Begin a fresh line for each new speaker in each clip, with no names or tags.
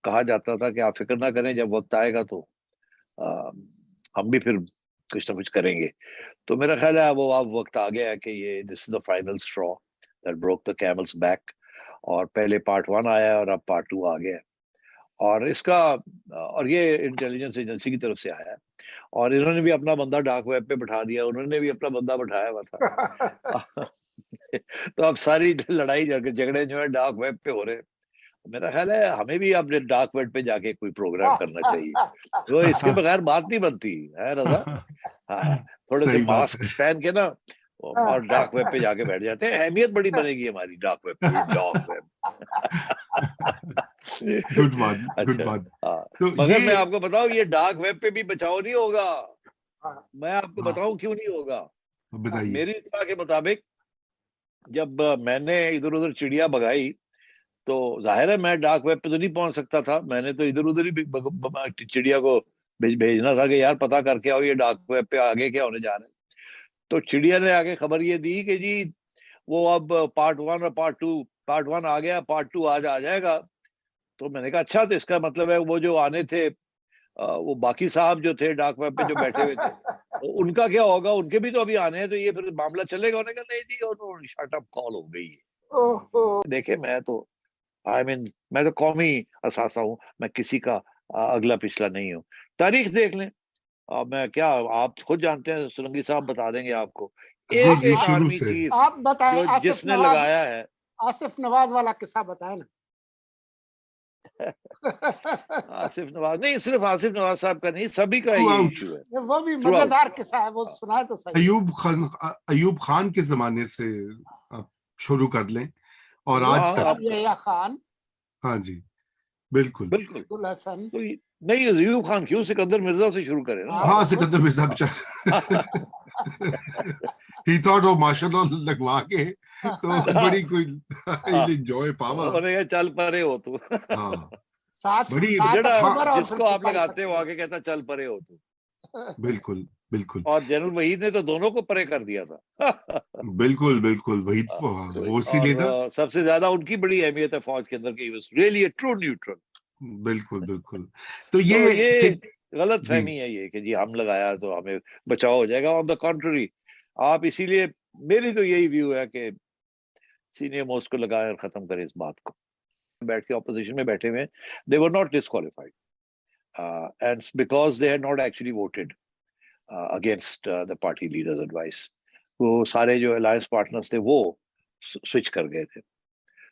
कहा जाता था कि आप फिक्र ना करें, जब वक्त आएगा तो आ, हम भी फिर कुछ ना कुछ करेंगे। तो मेरा ख्याल है वो अब वक्त आ गया है कि ये this is the final straw that broke the camel's back. और पहले पार्ट 1 आया और अब पार्ट 2 आ गया है। और इसका और ये इंटेलिजेंस एजेंसी की तरफ से आया है। और इन्होंने भी अपना बंदा डार्क वेब पे बैठा दिया, उन्होंने भी अपना बंदा बैठाया हुआ था। तो अब सारी लड़ाई झगड़े जो है डार्क वेब पे हो रहे हैं। मेरा ख्याल है हमें भी अपने डार्क वेब पे जाके कोई प्रोग्राम करना चाहिए। तो इसके बगैर बात नहीं बनती है रजा। हाँ, थोड़े से
सही बात
मास्क
है।
पहन के ना और डार्क वेब पे जाके बैठ जाते हैं, अहमियत बड़ी बनेगी हमारी डार्क वेब की, डार्क वेब।
गुड बात, गुड
अच्छा।
बात।
हाँ,
तो
मगर मैं
ये
आपको बताऊं ये डार्क वेब पे भी बचाव नहीं होगा। मैं आपको
हाँ,
बताऊं क्यों नहीं होगा।
बताइए।
मेरी इत्तला के मुताबिक जब मैंने इधर उधर चिड़िया भगाई, तो जाहिर है मैं डार्क वेब पे तो नहीं पहुंच सकता था। मैंने तो इधर उधर ही चिड़िया को भेजना था कि यार पता करके आओ ये डार्क वेब पे आगे क्या होने जा रहा है। तो चिड़िया ने आगे खबर ये दी कि जी वो अब पार्ट 1 और पार्ट 1 आ गया, पार्ट 2 आज आ जाएगा। तो मैंने कहा अच्छा, तो इसका मतलब है वो जो आने थे वो बाकी साहब जो थे डार्क वेब पे जो बैठे हुए थे, तो उनका क्या होगा, उनके भी तो अभी आने हैं, तो ये फिर मामला चलेगा। उन्होंने कहा नहीं जी, और शट अप कॉल हो गई है। देखे मैं तो मैं तो कौमी असासा हूँ, मैं किसी का अगला पिछला नहीं हूँ। तारीख देख लें। मैं क्या, आप खुद जानते हैं, सुरंगी साहब बता देंगे आपको,
हाँ
एक
जी,
एक
शुरू
आर्मी
से।
चीफ
आप बताएं,
जो
आसिफ
जिसने
नवाज,
लगाया है।
आसिफ नवाज वाला किस्सा बताएं ना।
आसिफ नवाज नहीं, सिर्फ आसिफ नवाज साहब का नहीं, सभी का
थ्रू
ये
आउट।
इशू है।
वो भी
थ्रू आउट।
मजेदार किस्सा है, वो सुनाए तो सही।
अयूब खान के जमाने से आप शुरू कर लें और आज तक।
या खान।
हाँ जी, बिल्कुल।
बिल्कुल।
अब्दुल हसन।
तो नहीं, अयूब खान क्यों, सिकंदर मिर्जा से शुरू करें ना।
हाँ, सिकंदर मिर्जा बेचारा। ही थॉट वो माशाल्लाह लगवा के तो बड़ी कोई एंजॉय पावा।
उन्होंने कहा चल परे हो तू।
हाँ,
साथ
बड़ी।
साथ
जेड़ा
अक्टूबर और फिर
जिसको आप
सिपाही
लगाते हो
सत्तर।
आके कहता चल परे हो तू।
बिल्कुल, बिल्कुल,
और जनरल वहीद ने तो दोनों को परे कर दिया था।
बिल्कुल, बिल्कुल वही वो इसीलिए
और
था।
सबसे ज्यादा उनकी बड़ी अहमियत है फौज के अंदर की, was really a true neutral.
बिल्कुल, बिल्कुल। तो
तो
ये
ये गलत
जी,
फहमी है ये कि जी हम लगाया तो हमें बचाव हो जाएगा। ऑन द कॉन्ट्ररी, आप इसीलिए, मेरी तो यही व्यू है कि सीनियर मोस्ट को लगाए और खत्म करें इस बात को। बैठ के ऑपोजिशन में बैठे हुए, they were not disqualified and because they had not actually voted against the party leader's advice. वो सारे जो अलायंस पार्टनर्स थे वो स्विच कर गए थे।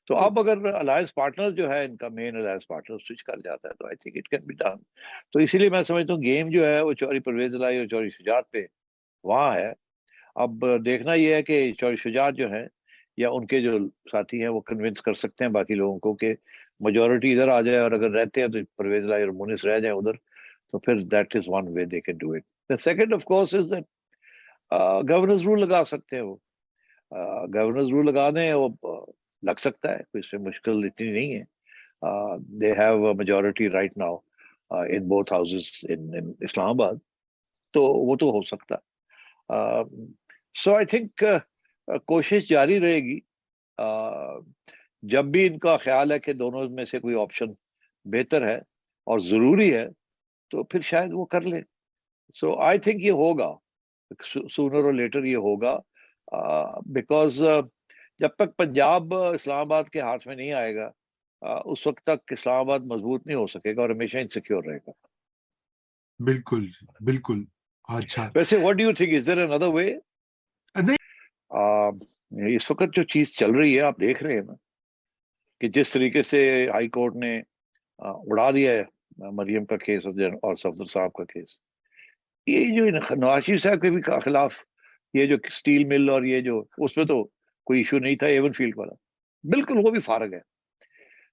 तो अब अगर अलायंस पार्टनर जो है, इनका मेन अलायंस पार्टनर स्विच कर जाता है, तो I think it can be done. तो इसीलिए मैं समझता हूँ गेम जो है वो चौधरी परवेज इलाही और चौधरी शुजात पे वहाँ है। अब देखना यह है कि चौधरी शुजात जो है या उनके जो साथी हैं वो कन्विंस कर सकते हैं बाकी लोगों को कि मेजोरिटी इधर आ जाए, और अगर रहते हैं तो परवेज इलाही और मुनिस रह जाए उधर, तो फिर that is one way they can do it. The second of course is that governors rule लगा सकते हैं वो। गवर्नर्स रूल लगा दें, वो लग सकता है, कोई इसमें मुश्किल इतनी नहीं है। They have majority right now in both houses इन इस्लामाबाद, तो वो तो हो सकता है। सो आई थिंक कोशिश जारी रहेगी। जब भी इनका ख्याल है कि दोनों में से कोई ऑप्शन बेहतर है और जरूरी है, तो फिर शायद वो कर ले। सो आई थिंक ये होगा, सूनर और लेटर ये होगा। बिकॉज जब तक पंजाब इस्लामाबाद के हाथ में नहीं आएगा, उस वक्त तक इस्लामाबाद मजबूत नहीं हो सकेगा और हमेशा इनसिक्योर रहेगा।
बिल्कुल, बिल्कुल। अच्छा,
वैसे what do you think, is there another way?
नहीं,
इस वक्त जो चीज चल रही है आप देख रहे हैं ना, कि जिस तरीके से हाई कोर्ट ने उड़ा दिया है मरियम का केस और सफदर साहब का केस। ये जो नवाज शरीफ साहब के भी खिलाफ ये जो स्टील मिल और ये जो, उसमें तो कोई इशू नहीं था, एवन फील्ड वाला बिल्कुल वो भी फारग है।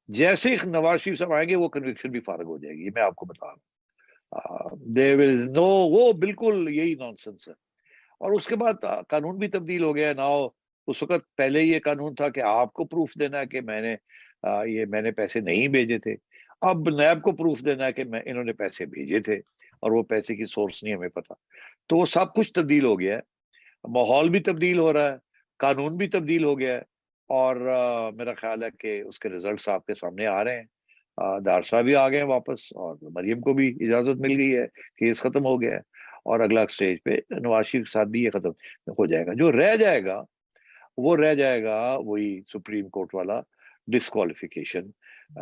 जैसे ही नवाज शरीफ साहब आएंगे वो कन्विक्शन भी फारग हो जाएगी, मैं आपको बता रहा हूँ। देयर इज नो, वो बिल्कुल यही नॉनसेंस है। और उसके बाद कानून भी तब्दील हो गया है ना। उस वक्त पहले ये कानून था कि आपको प्रूफ देना है कि मैंने पैसे नहीं भेजे थे। अब नैब को प्रूफ देना है कि इन्होंने पैसे भेजे थे, और वो पैसे की सोर्स नहीं हमें पता। तो वो सब कुछ तब्दील हो गया है, माहौल भी तब्दील हो रहा है, कानून भी तब्दील हो गया है। और मेरा ख्याल है कि उसके रिजल्ट्स आपके सामने आ रहे हैं। दार साहब भी आ गए हैं वापस और मरियम को भी इजाजत मिल गई है, केस खत्म हो गया है और अगला स्टेज पे नवाज शरीफ के साथ भी ये खत्म हो जाएगा। जो रह जाएगा वो रह जाएगा वही सुप्रीम कोर्ट वाला disqualification,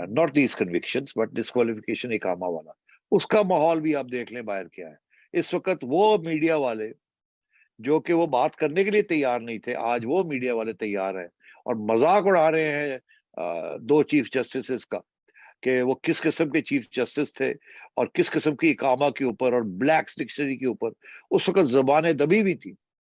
not these convictions but disqualification इकामा वाला। उसका माहौल भी आप देख लें बाहर क्या है इस वक्त। वो मीडिया वाले जो कि वो बात करने के लिए तैयार नहीं थे, आज वो मीडिया वाले तैयार हैं और मजाक उड़ा रहे हैं दो चीफ जस्टिस का, कि वो किस किस्म के चीफ जस्टिस थे और किस किस्म की इकामा के ऊपर और ब्लैक डिक्शनरी के ऊपर उस वक्त जबानें दबी हुई थी।